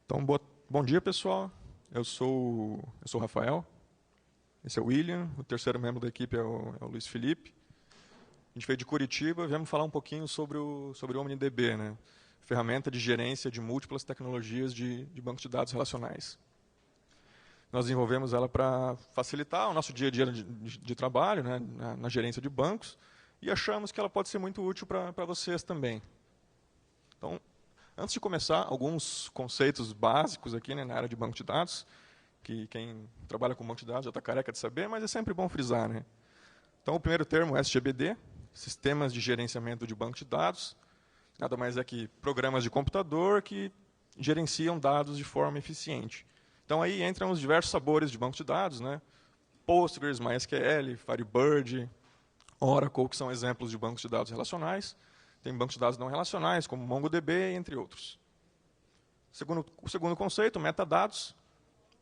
Então, bom dia, pessoal. Eu sou o Rafael. Esse é o William. O terceiro membro da equipe é o Luiz Felipe. A gente veio de Curitiba e viemos falar um pouquinho sobre o OmniDB, né? Ferramenta de gerência de múltiplas tecnologias de banco de dados relacionais. Nós desenvolvemos ela para facilitar o nosso dia a dia de trabalho, né, na gerência de bancos, e achamos que ela pode ser muito útil para vocês também. Então, antes de começar, alguns conceitos básicos aqui, né, na área de banco de dados, que quem trabalha com banco de dados já está careca de saber, mas é sempre bom frisar, né? Então, o primeiro termo é SGBD, Sistemas de Gerenciamento de Banco de Dados. Nada mais é que programas de computador que gerenciam dados de forma eficiente. Então, aí entram os diversos sabores de banco de dados, né? Postgres, MySQL, Firebird, Oracle, que são exemplos de bancos de dados relacionais. Tem bancos de dados não relacionais, como MongoDB, entre outros. O segundo conceito, metadados.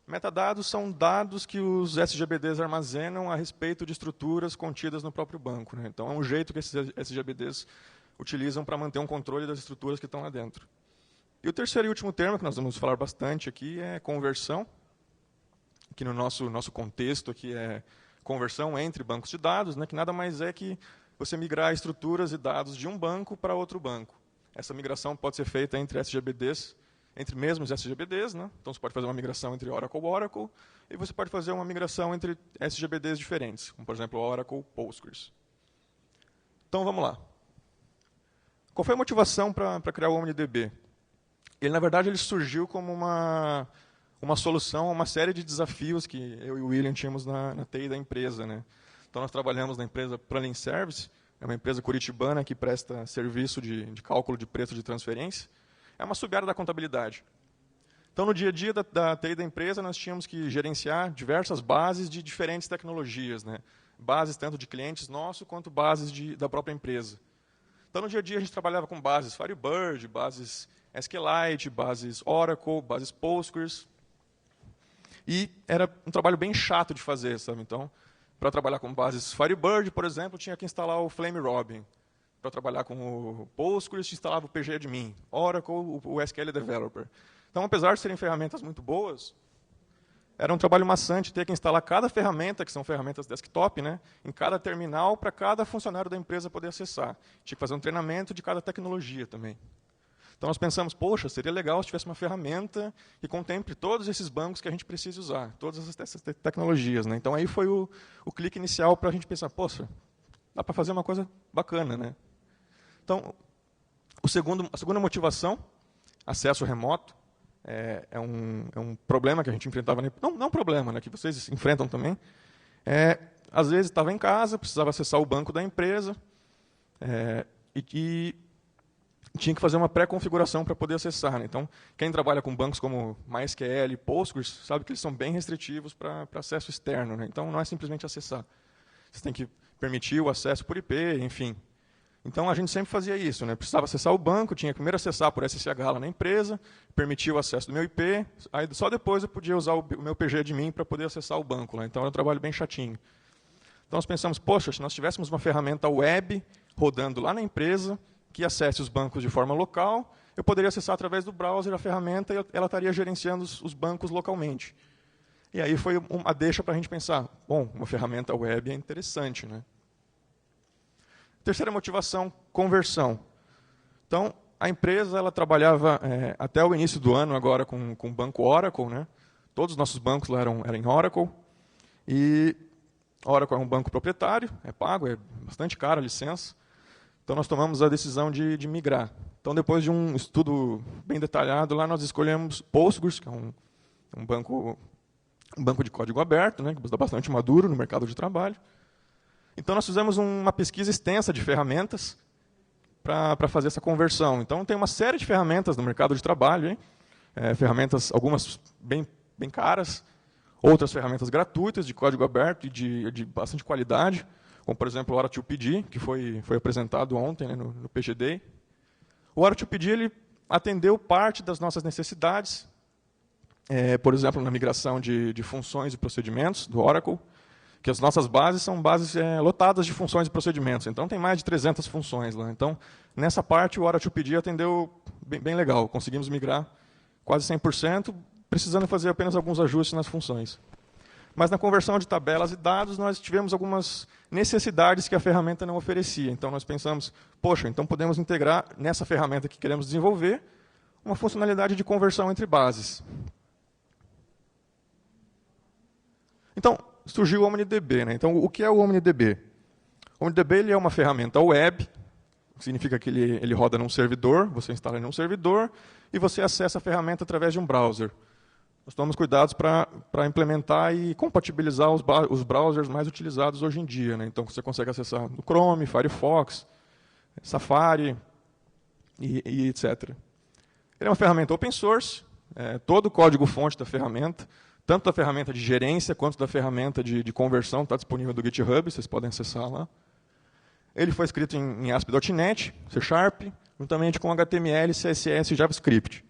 Metadados são dados que os SGBDs armazenam a respeito de estruturas contidas no próprio banco, né? Então, é um jeito que esses SGBDs utilizam para manter um controle das estruturas que estão lá dentro. E o terceiro e último termo, que nós vamos falar bastante aqui, é conversão, que no nosso contexto aqui é conversão entre bancos de dados, né, que nada mais é que você migrar estruturas e dados de um banco para outro banco. Essa migração pode ser feita entre SGBDs, entre mesmos SGBDs, né? Então você pode fazer uma migração entre Oracle, e você pode fazer uma migração entre SGBDs diferentes, como por exemplo Oracle Postgres. Então vamos lá. Qual foi a motivação para criar o OmniDB? Ele, na verdade, ele surgiu como uma solução a uma série de desafios que eu e o William tínhamos na TI da empresa, né? Então, nós trabalhamos na empresa Planning Service, é uma empresa curitibana que presta serviço de cálculo de preço de transferência. É uma sub-área da contabilidade. Então, no dia a dia da TI da empresa, nós tínhamos que gerenciar diversas bases de diferentes tecnologias, né? Bases tanto de clientes nossos, quanto bases da própria empresa. Então, no dia a dia, a gente trabalhava com bases Firebird, bases SQLite, bases Oracle, bases Postgres. E era um trabalho bem chato de fazer, sabe? Então, para trabalhar com bases Firebird, por exemplo, tinha que instalar o Flame Robin. Para trabalhar com o Postgres, instalava o PGAdmin. Oracle, o SQL Developer. Então, apesar de serem ferramentas muito boas, era um trabalho maçante ter que instalar cada ferramenta, que são ferramentas desktop, né, em cada terminal, para cada funcionário da empresa poder acessar. Tinha que fazer um treinamento de cada tecnologia também. Então, nós pensamos, poxa, seria legal se tivesse uma ferramenta que contemple todos esses bancos que a gente precisa usar, todas essas tecnologias, né? Então, aí foi o clique inicial para a gente pensar, poxa, dá para fazer uma coisa bacana, né? Então, a segunda motivação, acesso remoto, é um problema que a gente enfrentava. Não um problema, né, que vocês enfrentam também. Às vezes, estava em casa, precisava acessar o banco da empresa, e tinha que fazer uma pré-configuração para poder acessar, né? Então, quem trabalha com bancos como MySQL e Postgres sabe que eles são bem restritivos para acesso externo, né? Então, não é simplesmente acessar. Você tem que permitir o acesso por IP, enfim. Então, a gente sempre fazia isso, né? Precisava acessar o banco, tinha que primeiro acessar por SSH lá na empresa, permitir o acesso do meu IP, aí só depois eu podia usar o meu PGAdmin para poder acessar o banco lá. Então, era um trabalho bem chatinho. Então, nós pensamos, poxa, se nós tivéssemos uma ferramenta web rodando lá na empresa, que acesse os bancos de forma local, eu poderia acessar através do browser a ferramenta e ela estaria gerenciando os bancos localmente. E aí foi uma deixa para a gente pensar, bom, uma ferramenta web é interessante, né? Terceira motivação, conversão. Então, a empresa ela trabalhava até o início do ano agora com o banco Oracle, né? Todos os nossos bancos lá eram em Oracle. E Oracle é um banco proprietário, é pago, é bastante caro a licença. Então, nós tomamos a decisão de migrar. Então, depois de um estudo bem detalhado, lá nós escolhemos Postgres, que é um banco de código aberto, né, que está bastante maduro no mercado de trabalho. Então, nós fizemos uma pesquisa extensa de ferramentas para fazer essa conversão. Então, tem uma série de ferramentas no mercado de trabalho, hein? Ferramentas, algumas bem caras, outras ferramentas gratuitas, de código aberto e de bastante qualidade, como, por exemplo, o Ora2PD, que foi apresentado ontem, né, no PG Day. O Ora2PD ele atendeu parte das nossas necessidades, por exemplo, na migração de funções e procedimentos do Oracle, que as nossas bases são bases lotadas de funções e procedimentos. Então, tem mais de 300 funções lá. Então, nessa parte, o Ora2PD atendeu bem legal. Conseguimos migrar quase 100%, precisando fazer apenas alguns ajustes nas funções. Mas na conversão de tabelas e dados, nós tivemos algumas necessidades que a ferramenta não oferecia. Então, nós pensamos, poxa, então podemos integrar nessa ferramenta que queremos desenvolver uma funcionalidade de conversão entre bases. Então, surgiu o OmniDB. Né? Então, o que é o OmniDB? O OmniDB ele é uma ferramenta web, significa que ele roda num servidor, você instala em um servidor, e você acessa a ferramenta através de um browser. Nós tomamos cuidados para implementar e compatibilizar os browsers mais utilizados hoje em dia. Né? Então, você consegue acessar no Chrome, Firefox, Safari, e etc. Ele é uma ferramenta open source, todo o código-fonte da ferramenta, tanto da ferramenta de gerência quanto da ferramenta de conversão, está disponível do GitHub, vocês podem acessar lá. Ele foi escrito em ASP.NET, C#, juntamente com HTML, CSS e JavaScript.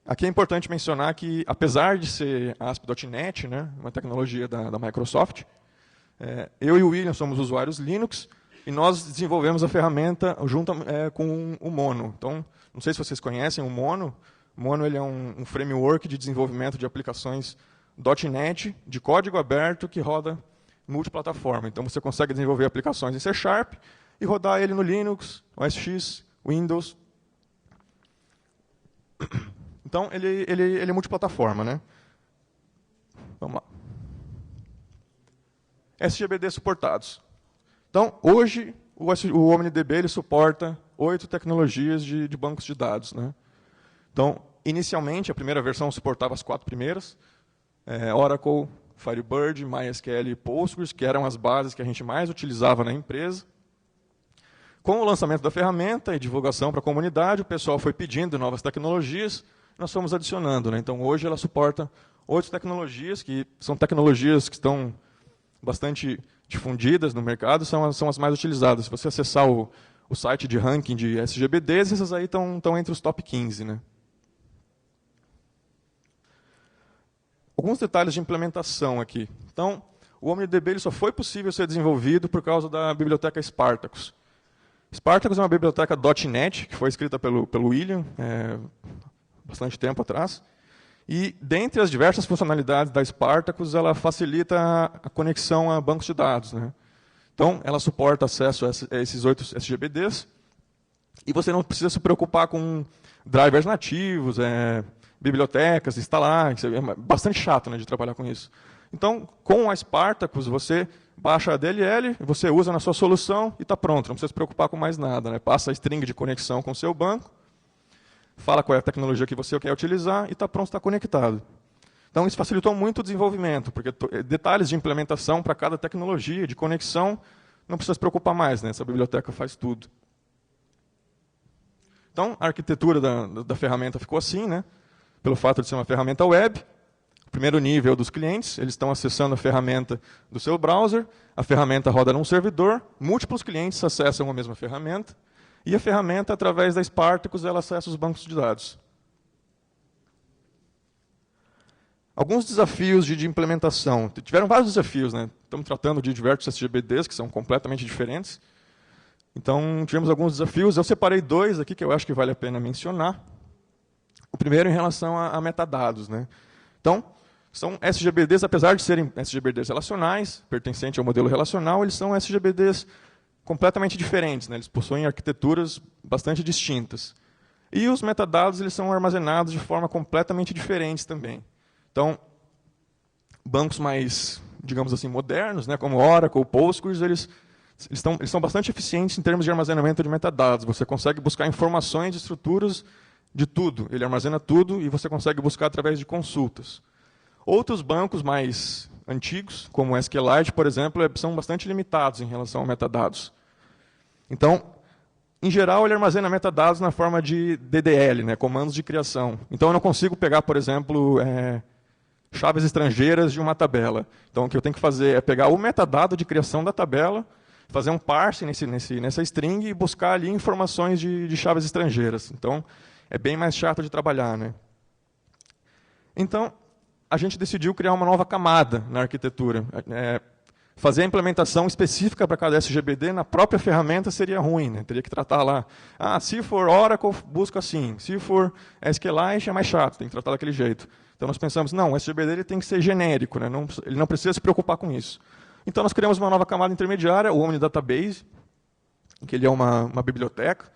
Aqui é importante mencionar que, apesar de ser ASP.NET, né, uma tecnologia da Microsoft, eu e o William somos usuários Linux, e nós desenvolvemos a ferramenta junto com o Mono. Então, não sei se vocês conhecem o Mono. O Mono ele é um framework de desenvolvimento de aplicações .NET, de código aberto, que roda multiplataforma. Então, você consegue desenvolver aplicações em C# e rodar ele no Linux, OS X, Windows. Então, ele é multiplataforma. Né? Vamos lá. SGBD suportados. Então, hoje, o OmniDB ele suporta 8 tecnologias de bancos de dados. Né? Então, inicialmente, a primeira versão suportava as 4 primeiras, Oracle, Firebird, MySQL e Postgres, que eram as bases que a gente mais utilizava na empresa. Com o lançamento da ferramenta e divulgação para a comunidade, o pessoal foi pedindo novas tecnologias, nós fomos adicionando. Né? Então, hoje ela suporta 8 tecnologias, que são tecnologias que estão bastante difundidas no mercado, são as mais utilizadas. Se você acessar o site de ranking de SGBDs, essas aí estão entre os top 15. Né? Alguns detalhes de implementação aqui. Então, o OmniDB ele só foi possível ser desenvolvido por causa da biblioteca Spartacus. Spartacus é uma biblioteca .NET, que foi escrita pelo William, bastante tempo atrás. E, dentre as diversas funcionalidades da Spartacus, ela facilita a conexão a bancos de dados. Né? Então, ela suporta acesso a esses 8 SGBDs, e você não precisa se preocupar com drivers nativos, bibliotecas, instalar, é bastante chato, né, de trabalhar com isso. Então, com a Spartacus, você baixa a DLL, você usa na sua solução e está pronto, não precisa se preocupar com mais nada. Né? Passa a string de conexão com o seu banco, fala qual é a tecnologia que você quer utilizar e está pronto, está conectado. Então, isso facilitou muito o desenvolvimento, porque detalhes de implementação para cada tecnologia, de conexão, não precisa se preocupar mais, né? Essa biblioteca faz tudo. Então, a arquitetura da ferramenta ficou assim, né? Pelo fato de ser uma ferramenta web. O primeiro nível dos clientes, eles estão acessando a ferramenta do seu browser, a ferramenta roda num servidor, múltiplos clientes acessam a mesma ferramenta, e a ferramenta, através da Spartacus, ela acessa os bancos de dados. Alguns desafios de implementação. Tiveram vários desafios. Né? Estamos tratando de diversos SGBDs, que são completamente diferentes. Então, tivemos alguns desafios. Eu separei 2 aqui, que eu acho que vale a pena mencionar. O primeiro, em relação a metadados. Né? Então, são SGBDs, apesar de serem SGBDs relacionais, pertencentes ao modelo relacional, eles são SGBDs completamente diferentes. Né? Eles possuem arquiteturas bastante distintas. E os metadados eles são armazenados de forma completamente diferente também. Então, bancos mais, digamos assim, modernos, né, como Oracle, Postgres, eles são bastante eficientes em termos de armazenamento de metadados. Você consegue buscar informações de estruturas de tudo. Ele armazena tudo e você consegue buscar através de consultas. Outros bancos mais antigos, como o SQLite, por exemplo, são bastante limitados em relação a metadados. Então, em geral, ele armazena metadados na forma de DDL, né, comandos de criação. Então, eu não consigo pegar, por exemplo, chaves estrangeiras de uma tabela. Então, o que eu tenho que fazer é pegar o metadado de criação da tabela, fazer um parse nessa string e buscar ali informações de chaves estrangeiras. Então, é bem mais chato de trabalhar. Né? Então, a gente decidiu criar uma nova camada na arquitetura. fazer a implementação específica para cada SGBD na própria ferramenta seria ruim, né? Teria que tratar lá, se for Oracle, busca assim, se for SQLite é mais chato, tem que tratar daquele jeito. Então nós pensamos, não, o SGBD ele tem que ser genérico, né? Ele não precisa se preocupar com isso. Então nós criamos uma nova camada intermediária, o Omni Database, que ele é uma biblioteca,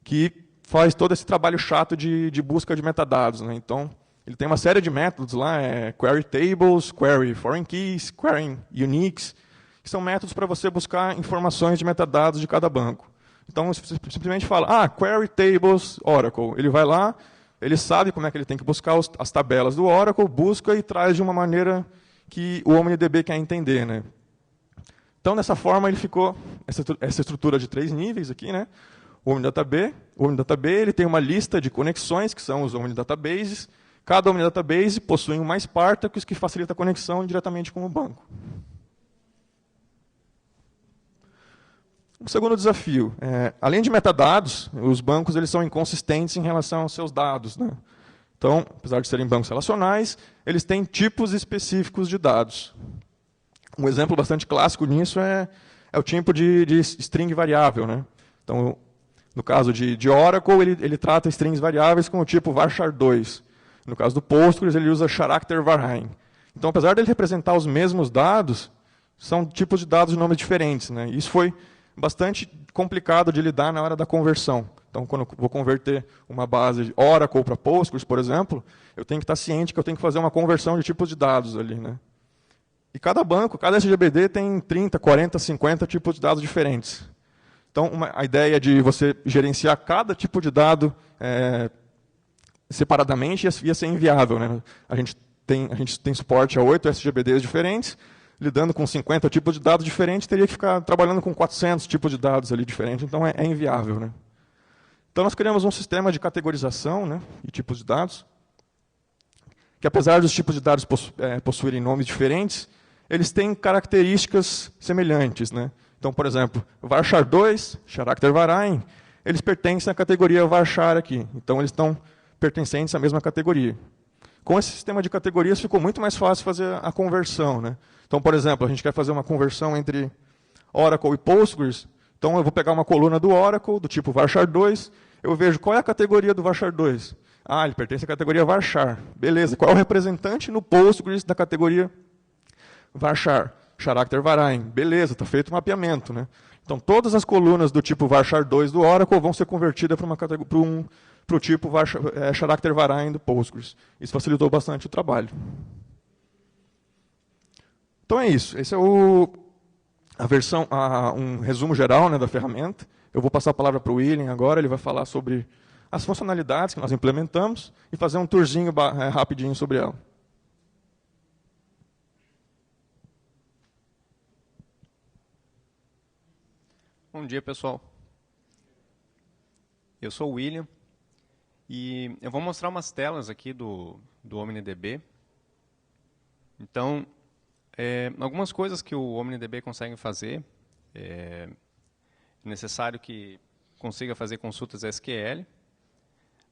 que faz todo esse trabalho chato de busca de metadados, né? Então, ele tem uma série de métodos lá, query tables, query foreign keys, query uniques, que são métodos para você buscar informações de metadados de cada banco. Então, você simplesmente fala, query tables Oracle. Ele vai lá, ele sabe como é que ele tem que buscar as tabelas do Oracle, busca e traz de uma maneira que o OmniDB quer entender, né? Então, dessa forma, ele ficou essa estrutura de 3 níveis aqui, né? O OmniDB ele tem uma lista de conexões, que são os OmniDatabases. Cada OmniDatabase possui um mais Spartacus, que facilita a conexão diretamente com o banco. O segundo desafio, além de metadados, os bancos eles são inconsistentes em relação aos seus dados, né? Então, apesar de serem bancos relacionais, eles têm tipos específicos de dados. Um exemplo bastante clássico nisso é o tipo de string variável, né? Então, no caso de Oracle, ele trata strings variáveis com o tipo varchar2. No caso do Postgres, ele usa character varchar. Então, apesar de ele representar os mesmos dados, são tipos de dados de nomes diferentes, né? Isso foi bastante complicado de lidar na hora da conversão. Então, quando eu vou converter uma base de Oracle para Postgres, por exemplo, eu tenho que estar ciente que eu tenho que fazer uma conversão de tipos de dados ali, né? E cada banco, cada SGBD tem 30, 40, 50 tipos de dados diferentes. Então, a ideia de você gerenciar cada tipo de dado separadamente ia ser inviável, né? A gente tem suporte a 8 SGBDs diferentes, lidando com 50 tipos de dados diferentes, teria que ficar trabalhando com 400 tipos de dados ali diferentes, então é inviável, né? Então, nós criamos um sistema de categorização, né, de tipos de dados, que apesar dos tipos de dados possuírem nomes diferentes, eles têm características semelhantes, né? Então, por exemplo, varchar2, character varchar, eles pertencem à categoria varchar aqui. Então, eles estão pertencentes à mesma categoria. Com esse sistema de categorias, ficou muito mais fácil fazer a conversão, né? Então, por exemplo, a gente quer fazer uma conversão entre Oracle e Postgres. Então, eu vou pegar uma coluna do Oracle, do tipo varchar2, eu vejo qual é a categoria do varchar2. Ele pertence à categoria varchar. Beleza, qual é o representante no Postgres da categoria varchar? Character varchar. Beleza, está feito o mapeamento, né? Então, todas as colunas do tipo varchar2 do Oracle vão ser convertidas para o tipo character varchar do Postgres. Isso facilitou bastante o trabalho. Então é isso. Esse é um resumo geral, né, da ferramenta. Eu vou passar a palavra para o William agora, ele vai falar sobre as funcionalidades que nós implementamos e fazer um tourzinho rapidinho sobre ela. Bom dia, pessoal. Eu sou o William e eu vou mostrar umas telas aqui do OmniDB. Então, algumas coisas que o OmniDB consegue fazer, é necessário que consiga fazer consultas SQL.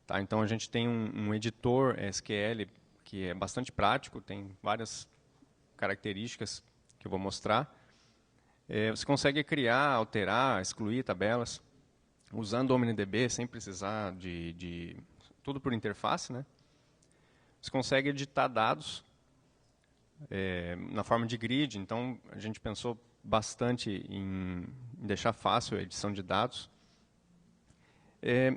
Tá? Então, a gente tem um editor SQL que é bastante prático, tem várias características que eu vou mostrar. Você consegue criar, alterar, excluir tabelas usando o OmniDB sem precisar de tudo por interface, né? Você consegue editar dados na forma de grid, então a gente pensou bastante em deixar fácil a edição de dados.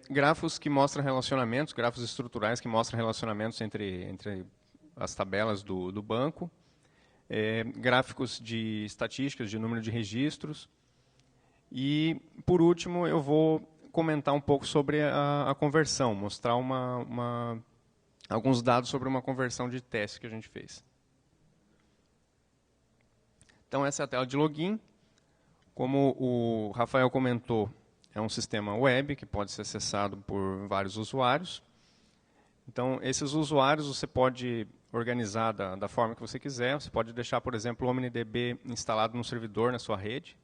Grafos que mostram relacionamentos, grafos estruturais que mostram relacionamentos entre as tabelas do banco. Gráficos de estatísticas, de número de registros. E, por último, eu vou comentar um pouco sobre a conversão, mostrar alguns dados sobre uma conversão de teste que a gente fez. Então, essa é a tela de login. Como o Rafael comentou, é um sistema web que pode ser acessado por vários usuários. Então, esses usuários você pode organizar da forma que você quiser. Você pode deixar, por exemplo, o OmniDB instalado no servidor na sua rede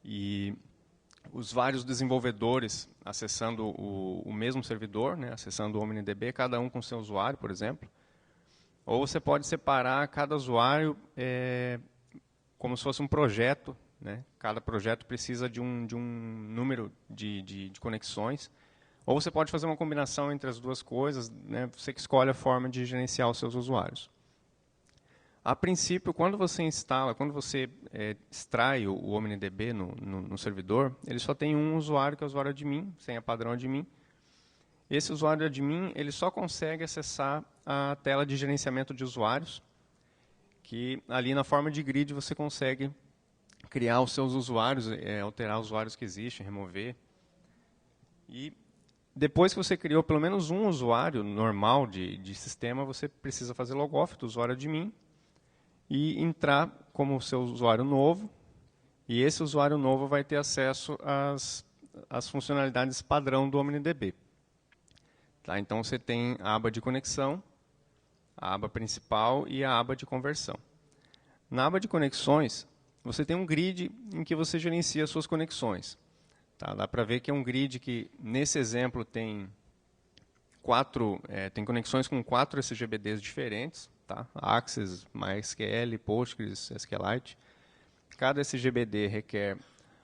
e os vários desenvolvedores acessando o mesmo servidor, né, acessando o OmniDB, cada um com seu usuário, por exemplo. Ou você pode separar cada usuário como se fosse um projeto, né? Cada projeto precisa de um número de conexões. Ou você pode fazer uma combinação entre as duas coisas, né? Você que escolhe a forma de gerenciar os seus usuários. A princípio, quando você instala, quando você extrai o OmniDB no servidor, ele só tem um usuário, que é o usuário admin, senha padrão admin. Esse usuário admin ele só consegue acessar a tela de gerenciamento de usuários, que ali na forma de grid você consegue criar os seus usuários, alterar os usuários que existem, remover. E depois que você criou pelo menos um usuário normal de sistema, você precisa fazer logoff do usuário admin e entrar como seu usuário novo. E esse usuário novo vai ter acesso às funcionalidades padrão do OmniDB. Tá? Então, você tem a aba de conexão, a aba principal e a aba de conversão. Na aba de conexões, você tem um grid em que você gerencia as suas conexões. Tá? Dá para ver que é um grid que, nesse exemplo, tem conexões com 4 SGBDs diferentes, tá? Access, MySQL, Postgres, SQLite. Cada SGBD requer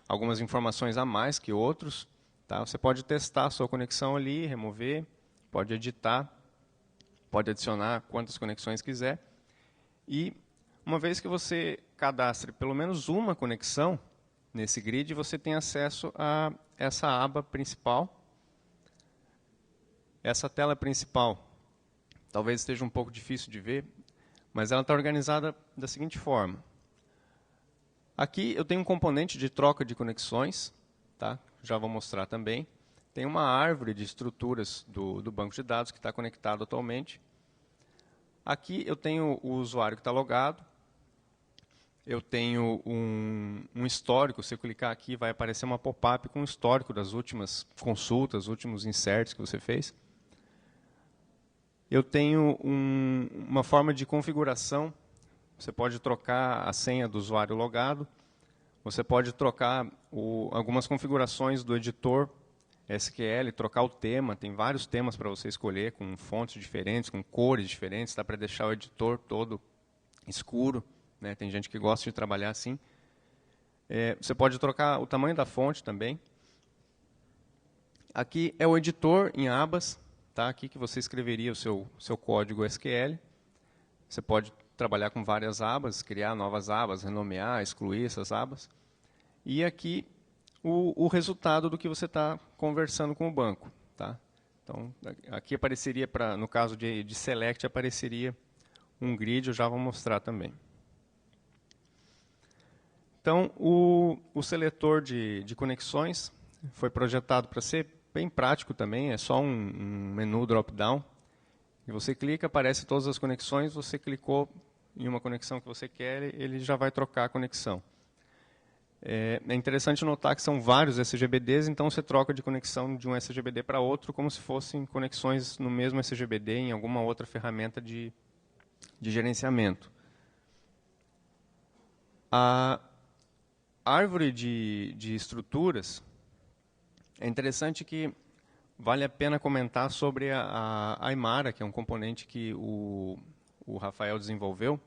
algumas informações a mais que outros. Tá? Você pode testar a sua conexão ali, remover, pode editar, pode adicionar quantas conexões quiser. E uma vez que você cadastre pelo menos uma conexão nesse grid, você tem acesso a essa aba principal. Essa tela principal talvez esteja um pouco difícil de ver, mas ela está organizada da seguinte forma. Aqui eu tenho um componente de troca de conexões, tá? Já vou mostrar também. Tem uma árvore de estruturas do banco de dados que está conectado atualmente. Aqui eu tenho o usuário que está logado. Eu tenho um histórico. Se eu clicar aqui, vai aparecer uma pop-up com um histórico das últimas consultas, últimos inserts que você fez. Eu tenho uma forma de configuração. Você pode trocar a senha do usuário logado. Você pode trocar algumas configurações do editor SQL, trocar o tema. Tem vários temas para você escolher, com fontes diferentes, com cores diferentes. Dá para deixar o editor todo escuro. Né? Tem gente que gosta de trabalhar assim. Você pode trocar o tamanho da fonte também. Aqui é o editor em abas. Tá? Aqui que você escreveria o seu código SQL. Você pode trabalhar com várias abas, criar novas abas, renomear, excluir essas abas. E aqui o resultado do que você está conversando com o banco. Tá? Então, aqui apareceria, no caso de select, apareceria um grid, eu já vou mostrar também. Então, o seletor de conexões foi projetado para ser bem prático também, é só um menu drop-down. E você clica, aparece todas as conexões, você clicou em uma conexão que você quer, ele já vai trocar a conexão. É interessante notar que são vários SGBDs, então você troca de conexão de um SGBD para outro como se fossem conexões no mesmo SGBD em alguma outra ferramenta de gerenciamento. A árvore de estruturas, é interessante que vale a pena comentar sobre a Aymara, que é um componente que o Rafael desenvolveu.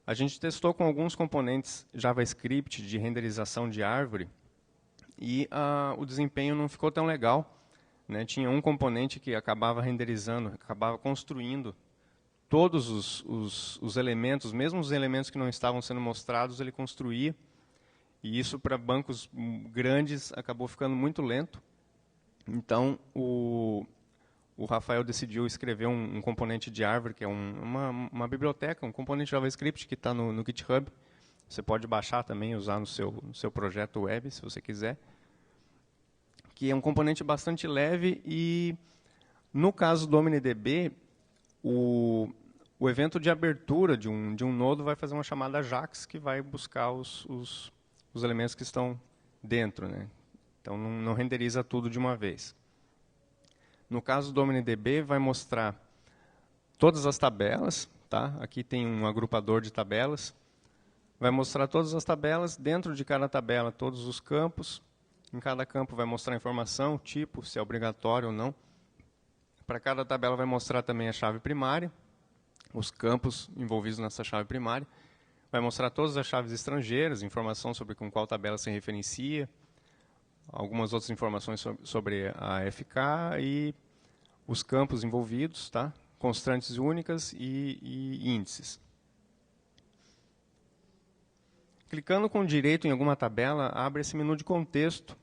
A gente testou com alguns componentes JavaScript de renderização de árvore e o desempenho não ficou tão legal. Né? Tinha um componente que acabava renderizando, acabava construindo todos os elementos, mesmo os elementos que não estavam sendo mostrados, ele construía. E isso, para bancos grandes, acabou ficando muito lento. Então, o Rafael decidiu escrever um componente de árvore, que é uma biblioteca, um componente JavaScript que está no GitHub. Você pode baixar também e usar no seu projeto web, se você quiser. Que é um componente bastante leve e, no caso do OmniDB, o evento de abertura de um nodo vai fazer uma chamada AJAX, que vai buscar os elementos que estão dentro. Né? Então, não renderiza tudo de uma vez. No caso do OmniDB, vai mostrar todas as tabelas. Tá? Aqui tem um agrupador de tabelas. Vai mostrar todas as tabelas. Dentro de cada tabela, todos os campos. Em cada campo vai mostrar a informação, tipo, se é obrigatório ou não. Para cada tabela vai mostrar também a chave primária, os campos envolvidos nessa chave primária. vai mostrar todas as chaves estrangeiras, informação sobre com qual tabela se referencia, algumas outras informações sobre a FK e os campos envolvidos, tá? Constantes únicas e índices. Clicando com direito em alguma tabela, abre esse menu de contexto,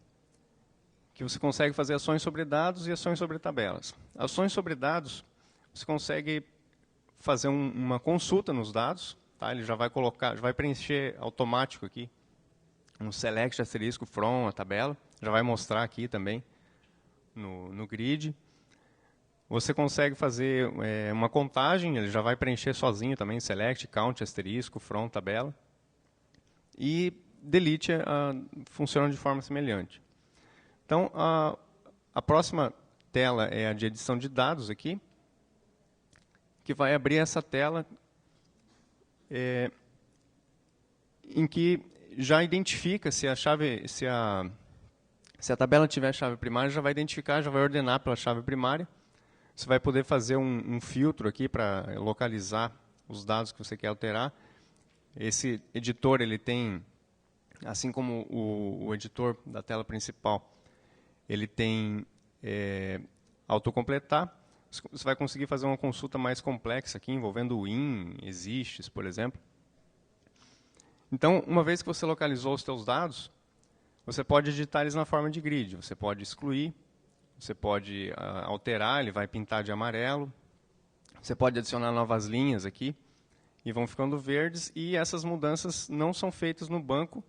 que você consegue fazer ações sobre dados e ações sobre tabelas. Ações sobre dados, você consegue fazer uma consulta nos dados, tá? Ele já vai colocar, já vai preencher automático aqui um select asterisco from a tabela, já vai mostrar aqui também no grid. Você consegue fazer uma contagem, ele já vai preencher sozinho também, select, count, asterisco, from, tabela. E delete funciona de forma semelhante. Então, a próxima tela é a de edição de dados aqui, que vai abrir essa tela em que já identifica se a tabela tiver chave primária, já vai identificar, já vai ordenar pela chave primária. Você vai poder fazer um filtro aqui para localizar os dados que você quer alterar. Esse editor, ele tem, assim como o editor da tela principal, ele tem autocompletar. Você vai conseguir fazer uma consulta mais complexa aqui, envolvendo o in, exists, por exemplo. Então, uma vez que você localizou os seus dados, você pode editar eles na forma de grid. Você pode excluir, você pode alterar, ele vai pintar de amarelo. Você pode adicionar novas linhas aqui, e vão ficando verdes, e essas mudanças não são feitas no banco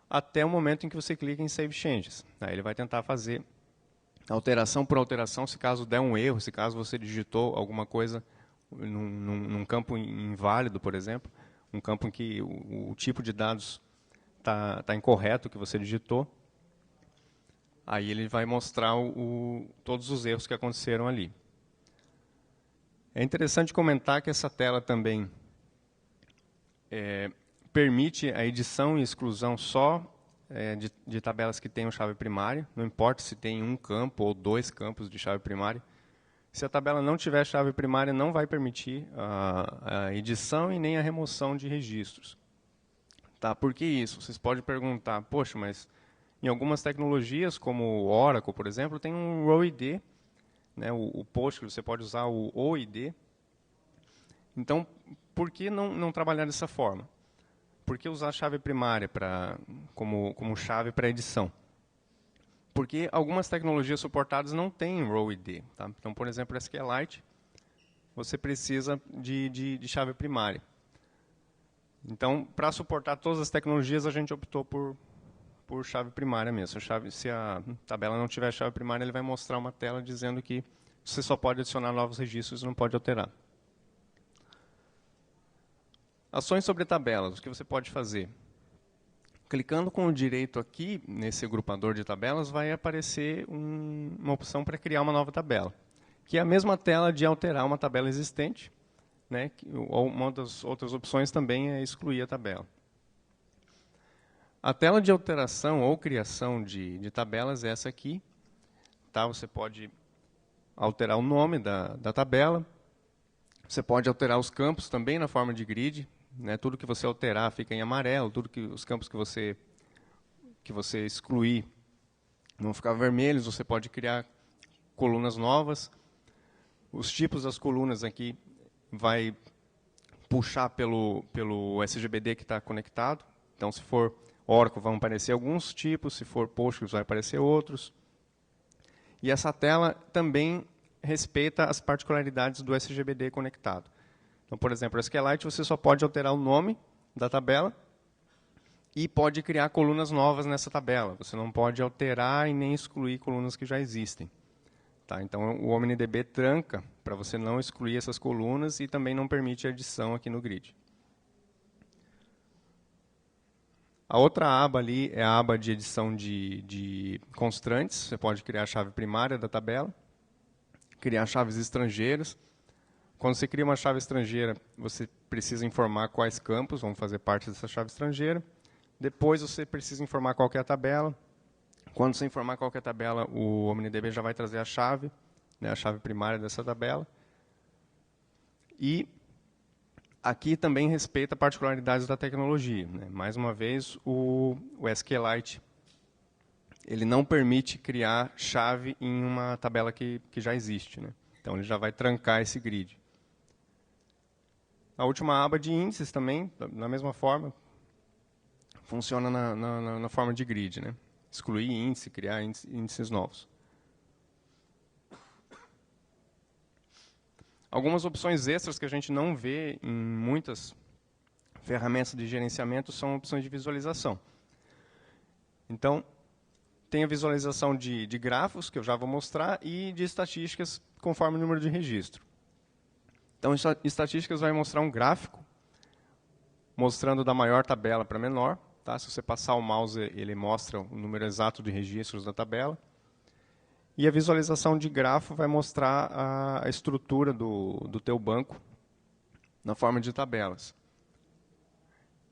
até o momento em que você clica em Save Changes. Aí ele vai tentar fazer alteração por alteração, se caso der um erro, se caso você digitou alguma coisa num campo inválido, por exemplo, um campo em que o tipo de dados está incorreto que você digitou, aí ele vai mostrar todos os erros que aconteceram ali. É interessante comentar que essa tela também permite a edição e exclusão só de tabelas que tenham chave primária, não importa se tem um campo ou dois campos de chave primária. Se a tabela não tiver chave primária, não vai permitir a edição e nem a remoção de registros. Tá? Por que isso? Vocês podem perguntar, poxa, mas em algumas tecnologias, como o Oracle, por exemplo, tem um ROID, né, o Postgres, você pode usar o OID. Então, por que não trabalhar dessa forma? Por que usar a chave primária como chave para edição? Porque algumas tecnologias suportadas não têm ROID. Tá? Então, por exemplo, SQLite, você precisa de chave primária. Então, para suportar todas as tecnologias, a gente optou por chave primária mesmo. Se a tabela não tiver chave primária, ele vai mostrar uma tela dizendo que você só pode adicionar novos registros e não pode alterar. Ações sobre tabelas, o que você pode fazer? Clicando com o direito aqui, nesse agrupador de tabelas, vai aparecer uma opção para criar uma nova tabela, que é a mesma tela de alterar uma tabela existente, né? Uma das outras opções também é excluir a tabela. A tela de alteração ou criação de tabelas é essa aqui. Tá? Você pode alterar o nome da tabela, você pode alterar os campos também na forma de grid. Né, tudo que você alterar fica em amarelo, os campos que você excluir vão ficar vermelhos, você pode criar colunas novas. Os tipos das colunas aqui vai puxar pelo SGBD que está conectado. Então, se for Oracle, vão aparecer alguns tipos, se for Postgres, vai aparecer outros. E essa tela também respeita as particularidades do SGBD conectado. Então, por exemplo, o SQLite você só pode alterar o nome da tabela e pode criar colunas novas nessa tabela. Você não pode alterar e nem excluir colunas que já existem. Tá? Então, o OmniDB tranca para você não excluir essas colunas e também não permite a edição aqui no grid. A outra aba ali é a aba de edição de constrantes. Você pode criar a chave primária da tabela, criar chaves estrangeiras. Quando você cria uma chave estrangeira, você precisa informar quais campos vão fazer parte dessa chave estrangeira. Depois você precisa informar qual que é a tabela. Quando você informar qual que é a tabela, o OmniDB já vai trazer a chave, né, a chave primária dessa tabela. E aqui também respeita particularidades da tecnologia, né? Mais uma vez, o SQLite ele não permite criar chave em uma tabela que já existe, né? Então, ele já vai trancar esse grid. A última aba de índices também, da mesma forma, funciona na forma de grid, né? Excluir índice, criar índices novos. Algumas opções extras que a gente não vê em muitas ferramentas de gerenciamento são opções de visualização. Então, tem a visualização de grafos, que eu já vou mostrar, e de estatísticas conforme o número de registro. Então, estatísticas vai mostrar um gráfico, mostrando da maior tabela para a menor. Tá? Se você passar o mouse, ele mostra o número exato de registros da tabela. E a visualização de grafo vai mostrar a estrutura do teu banco na forma de tabelas.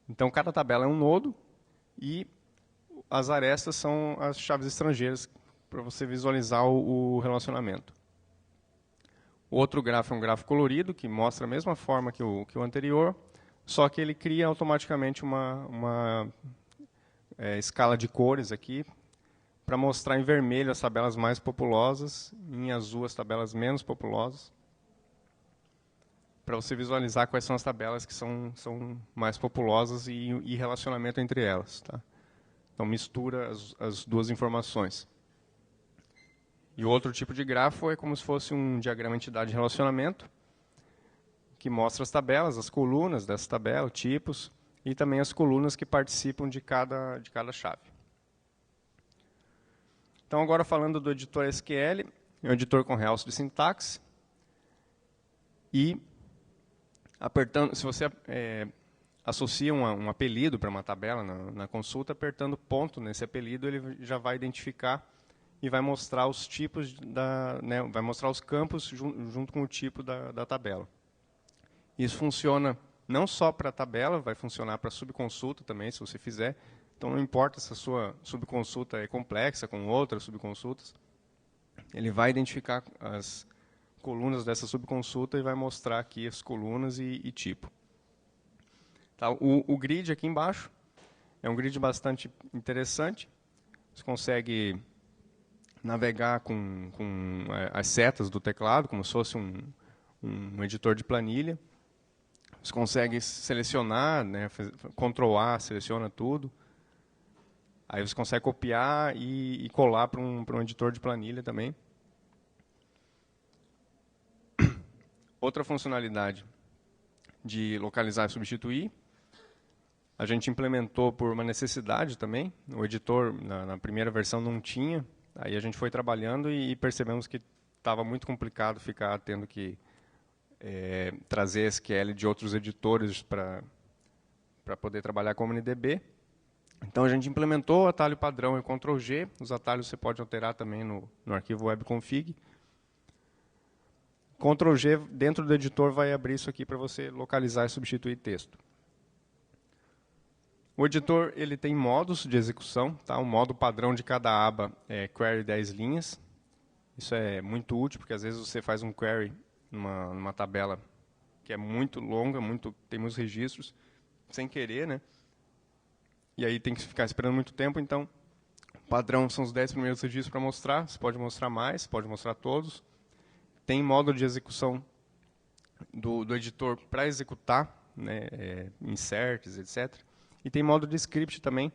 Então, cada tabela é um nodo e as arestas são as chaves estrangeiras para você visualizar o relacionamento. O outro grafo é um grafo colorido, que mostra a mesma forma que o anterior, só que ele cria automaticamente uma escala de cores aqui, para mostrar em vermelho as tabelas mais populosas, em azul as tabelas menos populosas, para você visualizar quais são as tabelas que são mais populosas e relacionamento entre elas. Tá? Então, mistura as duas informações. E o outro tipo de grafo é como se fosse um diagrama entidade de relacionamento, que mostra as tabelas, as colunas dessa tabela, tipos, e também as colunas que participam de cada chave. Então, agora falando do editor SQL, é um editor com realce de sintaxe. E, apertando, se você associa um apelido para uma tabela na consulta, apertando ponto nesse apelido, ele já vai identificar e vai mostrar os tipos, vai mostrar os campos junto com o tipo da tabela. Isso funciona não só para a tabela, vai funcionar para a subconsulta também, se você fizer. Então, não importa se a sua subconsulta é complexa com outras subconsultas, ele vai identificar as colunas dessa subconsulta e vai mostrar aqui as colunas e tipo. Tá, o grid aqui embaixo é um grid bastante interessante. Você consegue navegar com as setas do teclado, como se fosse um editor de planilha. Você consegue selecionar, né, Ctrl A, seleciona tudo. Aí você consegue copiar e colar para um editor de planilha também. Outra funcionalidade de localizar e substituir, a gente implementou por uma necessidade também. O editor, na primeira versão, não tinha. Aí a gente foi trabalhando e percebemos que estava muito complicado ficar tendo que trazer SQL de outros editores para poder trabalhar com o OmniDB. Então, a gente implementou o atalho padrão em Ctrl G. Os atalhos você pode alterar também no arquivo webconfig. Ctrl G, dentro do editor, vai abrir isso aqui para você localizar e substituir texto. O editor ele tem modos de execução. Tá? O modo padrão de cada aba é query 10 linhas. Isso é muito útil, porque às vezes você faz um query numa tabela que é muito longa, tem muitos registros, sem querer, né? E aí tem que ficar esperando muito tempo, então o padrão são os 10 primeiros registros para mostrar. Você pode mostrar mais, pode mostrar todos. Tem modo de execução do editor para executar, né, inserts, etc. E tem modo de script também,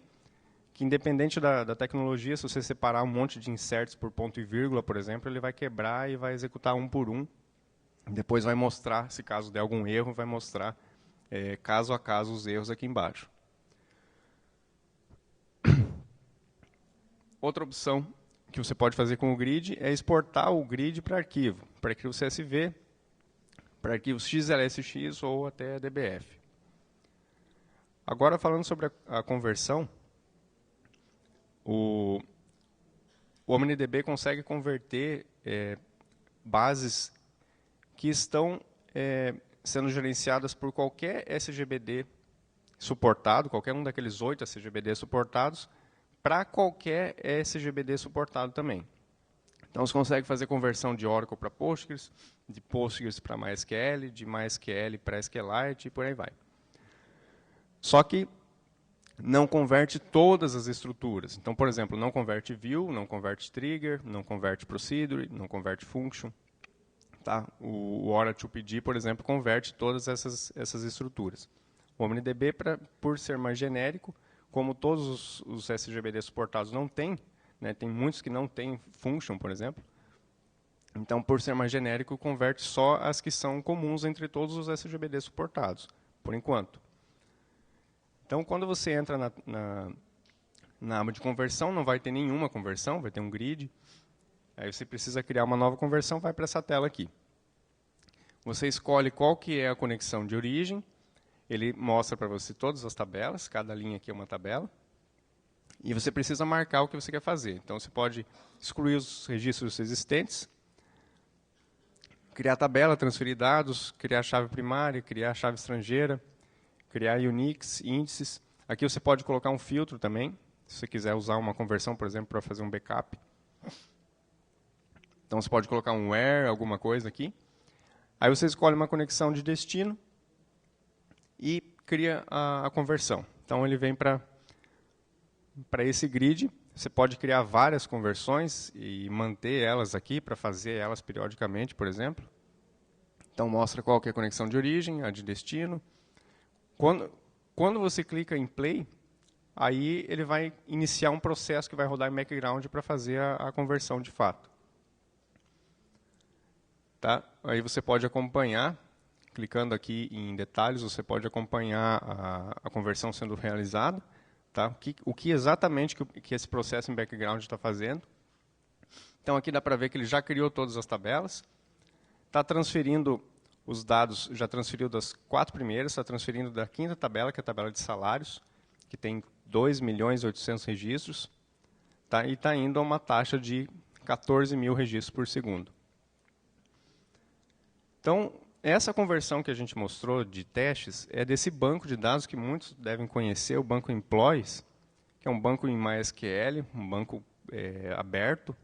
que independente da tecnologia, se você separar um monte de inserts por ponto e vírgula, por exemplo, ele vai quebrar e vai executar um por um. Depois vai mostrar, se caso der algum erro, vai mostrar caso a caso os erros aqui embaixo. Outra opção que você pode fazer com o grid é exportar o grid para arquivo CSV, para arquivos XLSX ou até DBF. Agora, falando sobre a conversão, o OmniDB consegue converter bases que estão sendo gerenciadas por qualquer SGBD suportado, qualquer um daqueles 8 SGBD suportados, para qualquer SGBD suportado também. Então, você consegue fazer conversão de Oracle para Postgres, de Postgres para MySQL, de MySQL para SQLite e por aí vai. Só que não converte todas as estruturas. Então, por exemplo, não converte view, não converte trigger, não converte procedure, não converte function. Tá? O Ora2PD, por exemplo, converte todas essas estruturas. O OmniDB, por ser mais genérico, como todos os SGBD suportados não têm, né, tem muitos que não têm function, por exemplo, então, por ser mais genérico, converte só as que são comuns entre todos os SGBD suportados, por enquanto. Então, quando você entra na aba de conversão, não vai ter nenhuma conversão, vai ter um grid. Aí você precisa criar uma nova conversão, vai para essa tela aqui. Você escolhe qual que é a conexão de origem. Ele mostra para você todas as tabelas, cada linha aqui é uma tabela. E você precisa marcar o que você quer fazer. Então, você pode excluir os registros existentes, criar tabela, transferir dados, criar chave primária, criar chave estrangeira, criar Unix, índices. Aqui você pode colocar um filtro também, se você quiser usar uma conversão, por exemplo, para fazer um backup. Então, você pode colocar um where, alguma coisa aqui. Aí você escolhe uma conexão de destino e cria a conversão. Então, ele vem para esse grid. Você pode criar várias conversões e manter elas aqui para fazer elas periodicamente, por exemplo. Então, mostra qual que é a conexão de origem, a de destino. Quando você clica em play, aí ele vai iniciar um processo que vai rodar em background para fazer a conversão de fato. Tá? Aí você pode acompanhar, clicando aqui em detalhes, você pode acompanhar a conversão sendo realizada. Tá? O que exatamente que esse processo em background está fazendo. Então, aqui dá para ver que ele já criou todas as tabelas. Está transferindo os dados, já transferiu das 4 primeiras, está transferindo da 5ª tabela, que é a tabela de salários, que tem 2.800.000 registros, tá? E está indo a uma taxa de 14.000 registros por segundo. Então, essa conversão que a gente mostrou de testes é desse banco de dados que muitos devem conhecer, o banco Employees, que é um banco em MySQL, um banco aberto.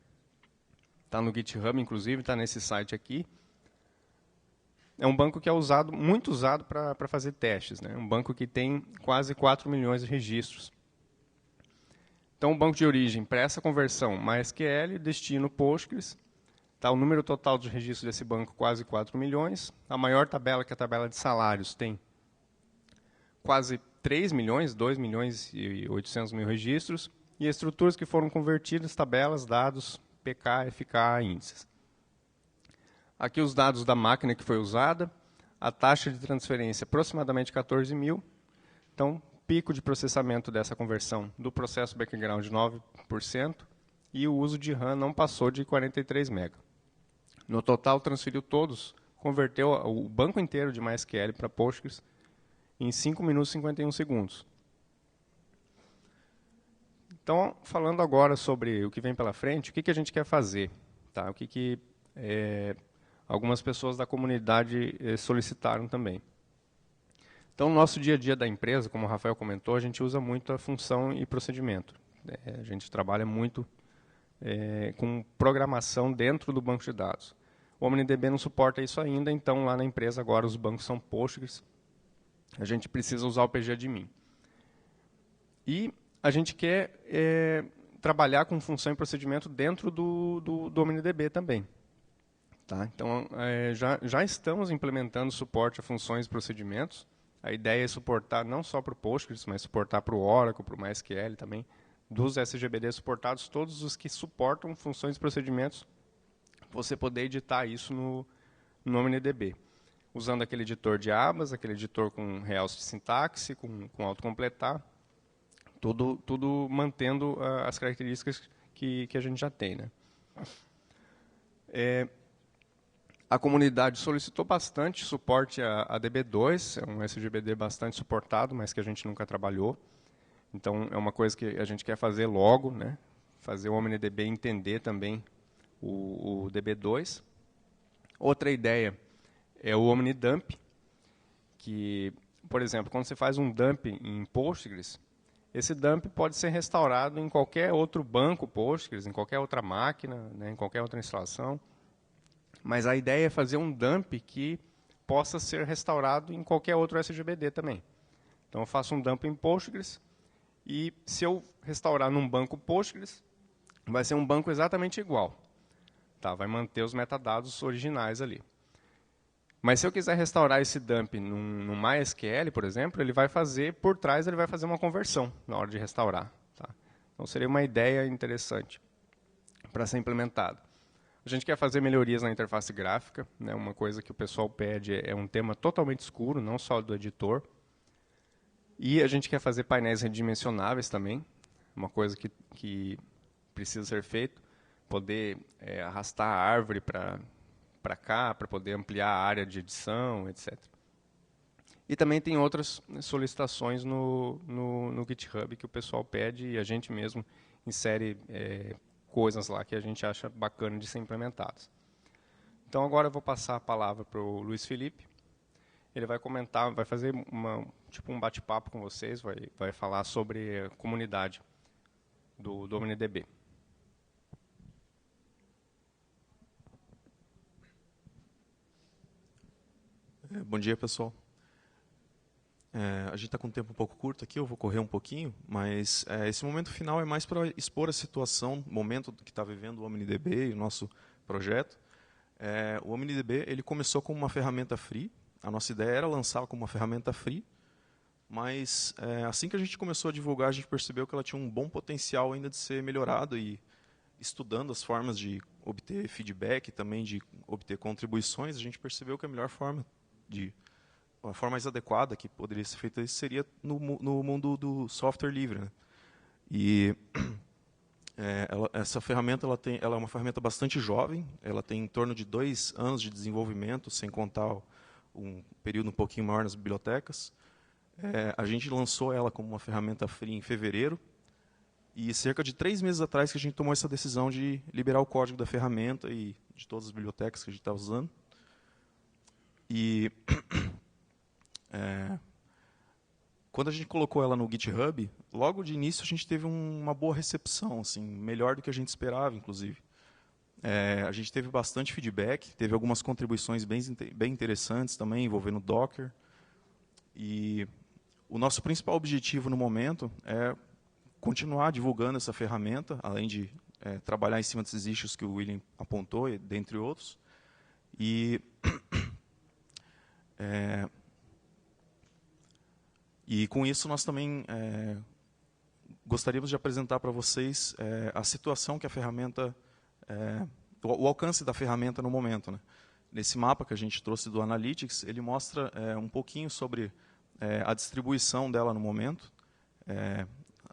Está no GitHub, inclusive, está nesse site aqui. É um banco que é muito usado para fazer testes, né? Um banco que tem quase 4 milhões de registros. Então, o banco de origem, para essa conversão, MySQL, destino Postgres. Tá, o número total de registros desse banco, quase 4 milhões. A maior tabela, que é a tabela de salários, tem quase 3 milhões, 2.800.000 registros. E estruturas que foram convertidas, tabelas, dados, PK, FK, índices. Aqui os dados da máquina que foi usada, a taxa de transferência aproximadamente 14.000. Então, pico de processamento dessa conversão do processo background 9%, e o uso de RAM não passou de 43 MB. No total, transferiu todos, converteu o banco inteiro de MySQL para Postgres em 5 minutos e 51 segundos. Então, falando agora sobre o que vem pela frente, o que a gente quer fazer? Tá? O que algumas pessoas da comunidade solicitaram também. Então, no nosso dia a dia da empresa, como o Rafael comentou, a gente usa muito a função e procedimento. A gente trabalha muito com programação dentro do banco de dados. O OmniDB não suporta isso ainda, então lá na empresa agora os bancos são Postgres. A gente precisa usar o PGAdmin. E a gente quer trabalhar com função e procedimento dentro do OmniDB também. Tá? Então, já estamos implementando suporte a funções e procedimentos. A ideia é suportar não só para o Postgres, mas suportar para o Oracle, para o MySQL também, dos SGBD suportados, todos os que suportam funções e procedimentos, você poder editar isso no OmniDB, usando aquele editor de abas, aquele editor com realce de sintaxe, com autocompletar, tudo mantendo as características que a gente já tem. Né? A comunidade solicitou bastante suporte a DB2, é um SGBD bastante suportado, mas que a gente nunca trabalhou. Então, é uma coisa que a gente quer fazer logo, né? Fazer o OmniDB entender também o DB2. Outra ideia é o OmniDump, que, por exemplo, quando você faz um dump em Postgres, Esse dump pode ser restaurado em qualquer outro banco Postgres, em qualquer outra máquina, né, em qualquer outra instalação. Mas a ideia é fazer um dump que possa ser restaurado em qualquer outro SGBD também. Então, eu faço um dump em Postgres, e se eu restaurar num banco Postgres, vai ser um banco exatamente igual. Tá? Vai manter os metadados originais ali. Mas se eu quiser restaurar esse dump num MySQL, por exemplo, ele vai fazer, por trás, ele vai fazer uma conversão na hora de restaurar. Tá? Então, seria uma ideia interessante para ser implementada. A gente quer fazer melhorias na interface gráfica, né? Uma coisa que o pessoal pede é um tema totalmente escuro, não só do editor. E a gente quer fazer painéis redimensionáveis também, uma coisa que precisa ser feito, poder arrastar a árvore para cá, para poder ampliar a área de edição, etc. E também tem outras solicitações no GitHub que o pessoal pede e a gente mesmo insere coisas lá que a gente acha bacana de ser implementadas. Então, agora eu vou passar a palavra para o Luiz Felipe. Ele vai comentar, vai fazer um bate-papo com vocês, vai falar sobre a comunidade do OmniDB. Bom dia, pessoal. A gente está com um tempo um pouco curto aqui, eu vou correr um pouquinho, mas esse momento final é mais para expor a situação, o momento que está vivendo o OmniDB e o nosso projeto. O OmniDB ele começou como uma ferramenta free, a nossa ideia era lançar como uma ferramenta free, mas assim que a gente começou a divulgar, a gente percebeu que ela tinha um bom potencial ainda de ser melhorado, e estudando as formas de obter feedback e também de obter contribuições, a gente percebeu que a melhor forma a forma mais adequada que poderia ser feita isso seria no mundo do software livre, né? E essa ferramenta ela é uma ferramenta bastante jovem, ela tem em torno de 2 anos de desenvolvimento, sem contar um período um pouquinho maior nas bibliotecas. A gente lançou ela como uma ferramenta free em fevereiro, e cerca de 3 meses atrás que a gente tomou essa decisão de liberar o código da ferramenta e de todas as bibliotecas que a gente está usando. E quando a gente colocou ela no GitHub, logo de início a gente teve uma boa recepção, assim, melhor do que a gente esperava, inclusive. A gente teve bastante feedback, teve algumas contribuições bem interessantes também, envolvendo Docker. E o nosso principal objetivo no momento é continuar divulgando essa ferramenta, além de trabalhar em cima desses issues que o William apontou, dentre outros. E com isso nós também gostaríamos de apresentar para vocês a situação que a ferramenta, o alcance da ferramenta no momento, né? Nesse mapa que a gente trouxe do Analytics, ele mostra um pouquinho sobre a distribuição dela no momento.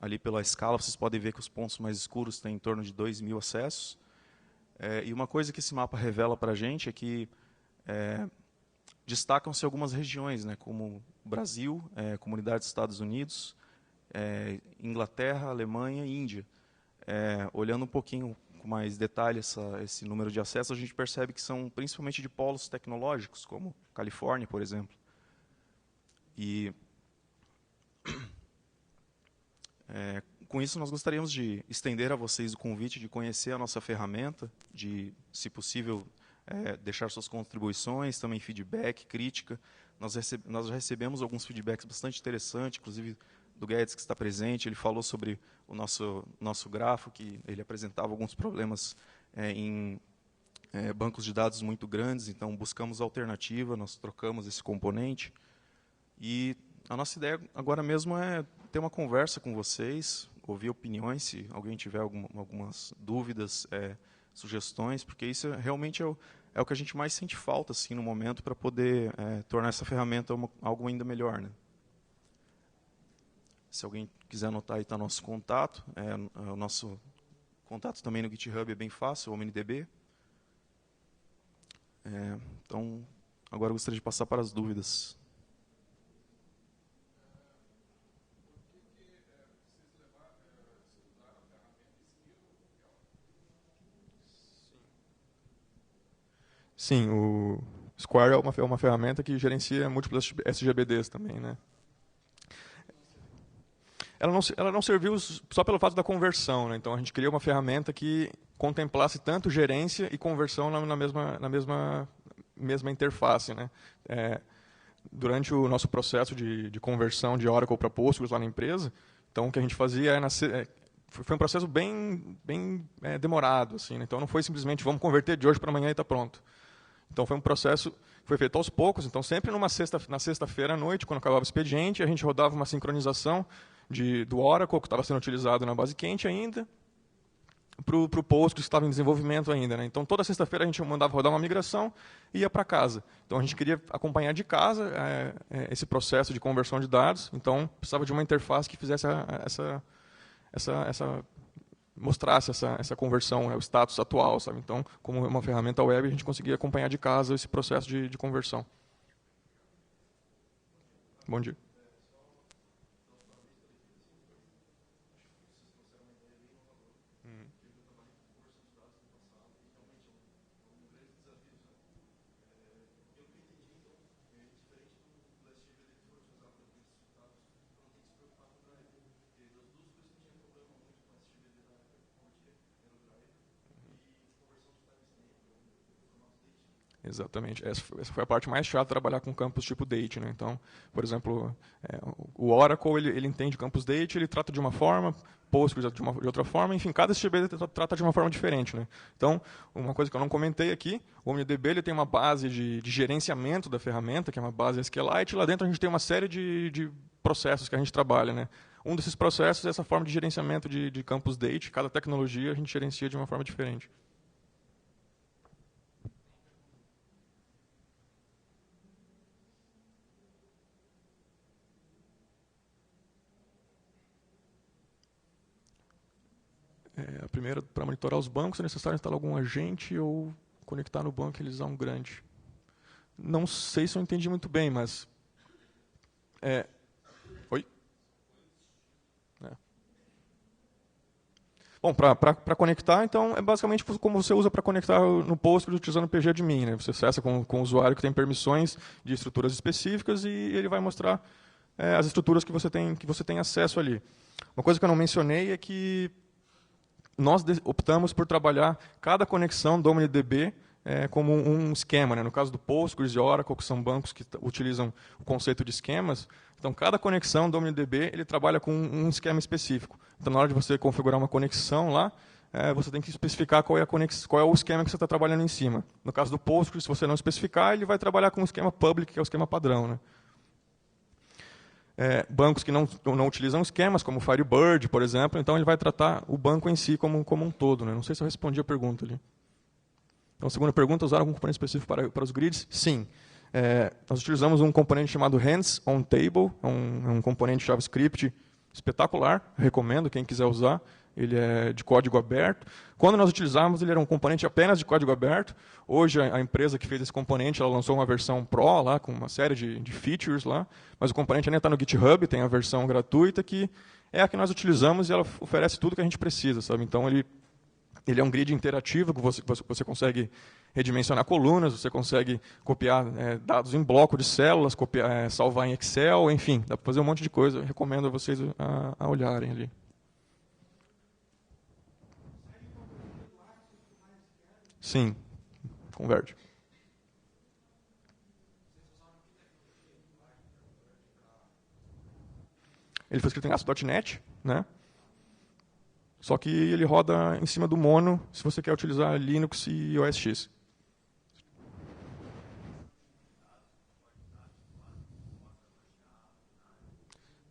Ali pela escala, vocês podem ver que os pontos mais escuros têm em torno de 2.000 acessos. E uma coisa que esse mapa revela para a gente é que destacam-se algumas regiões, né, como Brasil, Comunidade dos Estados Unidos, Inglaterra, Alemanha e Índia. Olhando um pouquinho com mais detalhe esse número de acessos, a gente percebe que são principalmente de polos tecnológicos, como Califórnia, por exemplo. E com isso nós gostaríamos de estender a vocês o convite de conhecer a nossa ferramenta, de, se possível, deixar suas contribuições, também feedback, crítica. Nós já recebemos alguns feedbacks bastante interessantes, inclusive do Guedes, que está presente. Ele falou sobre o nosso grafo, que ele apresentava alguns problemas em bancos de dados muito grandes, então buscamos alternativa, nós trocamos esse componente. E a nossa ideia agora mesmo é ter uma conversa com vocês, ouvir opiniões, se alguém tiver algumas dúvidas, sugestões, porque isso realmente é o que a gente mais sente falta assim, no momento para poder tornar essa ferramenta algo ainda melhor, né? Se alguém quiser anotar, aí está nosso contato. O nosso contato também no GitHub é bem fácil, o OmniDB. Então, agora eu gostaria de passar para as dúvidas. Sim, o Square é uma ferramenta que gerencia múltiplos SGBDs também, né? ela não serviu só pelo fato da conversão, né? Então a gente criou uma ferramenta que contemplasse tanto gerência e conversão mesma interface, né? Durante o nosso processo de conversão de Oracle para Postgres lá na empresa, então o que a gente fazia foi um processo bem demorado, assim, né? Então não foi simplesmente vamos converter de hoje para amanhã e está pronto. Então foi um processo que foi feito aos poucos. Então sempre na sexta-feira à noite, quando acabava o expediente, a gente rodava uma sincronização do Oracle que estava sendo utilizado na base quente ainda para o Postgres que estava em desenvolvimento ainda, né? Então toda sexta-feira a gente mandava rodar uma migração e ia para casa. Então a gente queria acompanhar de casa esse processo de conversão de dados. Então precisava de uma interface que fizesse mostrasse essa conversão, o status atual, sabe? Então, como uma ferramenta web, a gente conseguia acompanhar de casa esse processo de conversão. Bom dia. Exatamente. Essa foi a parte mais chata de trabalhar com campos tipo date, né? Então, por exemplo, o Oracle ele entende campus date, ele trata de uma forma, Postgres de outra forma, enfim, cada SGB trata de uma forma diferente, né? Então, uma coisa que eu não comentei aqui, o OmniDB ele tem uma base de gerenciamento da ferramenta, que é uma base SQLite, e lá dentro a gente tem uma série de processos que a gente trabalha, né? Um desses processos é essa forma de gerenciamento de campus date, cada tecnologia a gente gerencia de uma forma diferente. A primeira, para monitorar os bancos, é necessário instalar algum agente ou conectar no banco e realizar um grande. Não sei se eu entendi muito bem, mas... Oi? Bom, para conectar, então, é basicamente como você usa para conectar no Postgres utilizando o pgadmin, né? Você acessa com o usuário que tem permissões de estruturas específicas e ele vai mostrar as estruturas que você tem acesso ali. Uma coisa que eu não mencionei é que nós optamos por trabalhar cada conexão do OmniDB como um esquema, né? No caso do Postgres e Oracle, que são bancos que utilizam o conceito de esquemas, então cada conexão do OmniDB ele trabalha com um esquema específico. Então, na hora de você configurar uma conexão lá, você tem que especificar qual é o esquema que você está trabalhando em cima. No caso do Postgres, se você não especificar, ele vai trabalhar com o esquema public, que é o esquema padrão, né? Bancos que não utilizam esquemas, como o Firebird, por exemplo, então ele vai tratar o banco em si como um todo, né? Não sei se eu respondi a pergunta ali. Então, a segunda pergunta, usar algum componente específico para os grids? Sim. Nós utilizamos um componente chamado Hands on Table, é um componente JavaScript espetacular, recomendo quem quiser usar. Ele é de código aberto. Quando nós utilizávamos, ele era um componente apenas de código aberto. Hoje, a empresa que fez esse componente, ela lançou uma versão Pro, lá, com uma série de features, lá, mas o componente ainda está no GitHub, tem a versão gratuita, que é a que nós utilizamos e ela oferece tudo que a gente precisa, sabe? Então, ele é um grid interativo, que você consegue redimensionar colunas, você consegue copiar dados em bloco de células, salvar em Excel, enfim, dá para fazer um monte de coisa. Eu recomendo a vocês a olharem ali. Sim, converte. Ele foi escrito em ASP.NET, né? Só que ele roda em cima do Mono, se você quer utilizar Linux e OS X.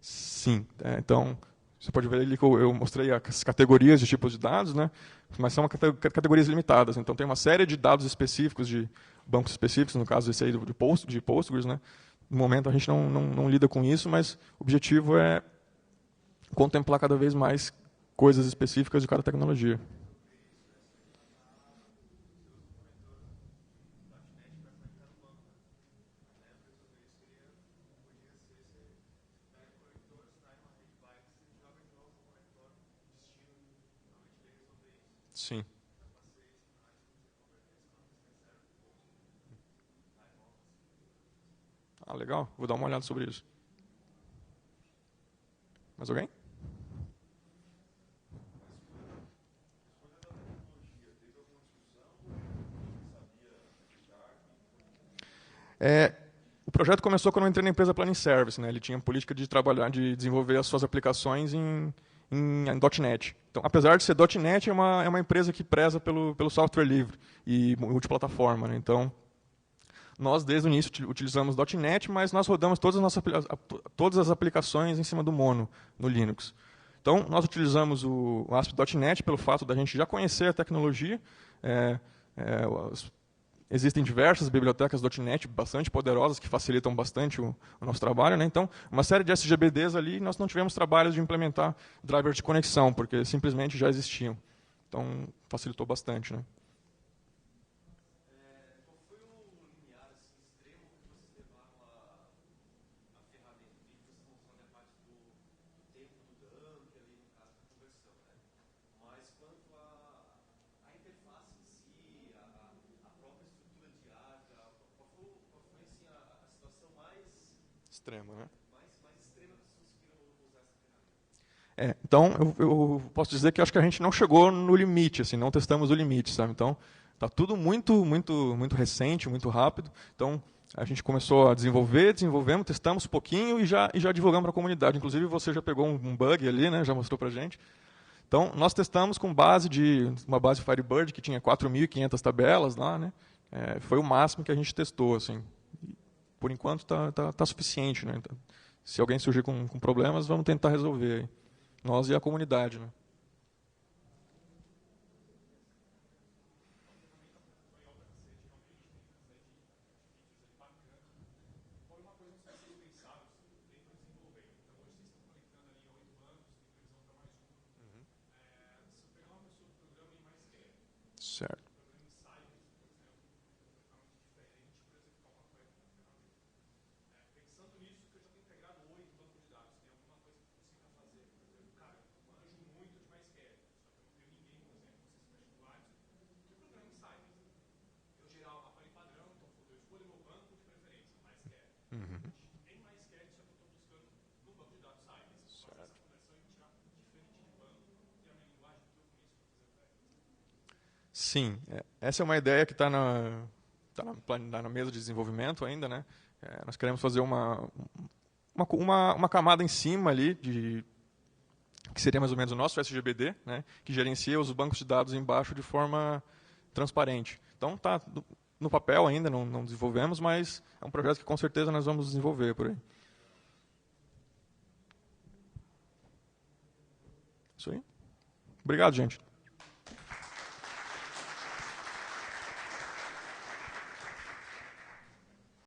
Sim, então você pode ver ali que eu mostrei as categorias de tipos de dados, né? Mas são categorias limitadas. Então tem uma série de dados específicos, de bancos específicos, no caso esse aí de Postgres, né? No momento a gente não lida com isso, mas o objetivo é contemplar cada vez mais coisas específicas de cada tecnologia. Sim. Legal. Vou dar uma olhada sobre isso. Mais alguém? O projeto começou quando eu entrei na empresa Planning Service, né? Ele tinha política de trabalhar, de desenvolver as suas aplicações em .NET. Então, apesar de ser .NET, é uma empresa que preza pelo software livre e multiplataforma, né? Então, nós, desde o início, utilizamos .NET, mas nós rodamos todas as aplicações em cima do Mono, no Linux. Então, nós utilizamos o ASP.NET pelo fato da gente já conhecer a tecnologia. Existem diversas bibliotecas .NET bastante poderosas que facilitam bastante o nosso trabalho, né? Então, uma série de SGBDs ali, nós não tivemos trabalhos de implementar drivers de conexão, porque simplesmente já existiam. Então, facilitou bastante, né? Extrema, né? Então, eu posso dizer que acho que a gente não chegou no limite, assim, não testamos o limite, sabe? Então, está tudo muito recente, muito rápido. Então, a gente começou a desenvolvemos, testamos um pouquinho e já divulgamos para a comunidade. Inclusive, você já pegou um bug ali, né? Já mostrou para a gente. Então, nós testamos com uma base Firebird que tinha 4.500 tabelas lá, né? Foi o máximo que a gente testou, assim. Por enquanto tá suficiente, né? Então, se alguém surgir com problemas, vamos tentar resolver aí. Nós e a comunidade, né? Certo. Sim, essa é uma ideia que está na mesa de desenvolvimento ainda, né? Nós queremos fazer uma camada em cima ali, que seria mais ou menos o nosso SGBD, né? Que gerencia os bancos de dados embaixo de forma transparente. Então, está no papel ainda, não desenvolvemos, mas é um projeto que com certeza nós vamos desenvolver por aí. Isso aí. Obrigado, gente.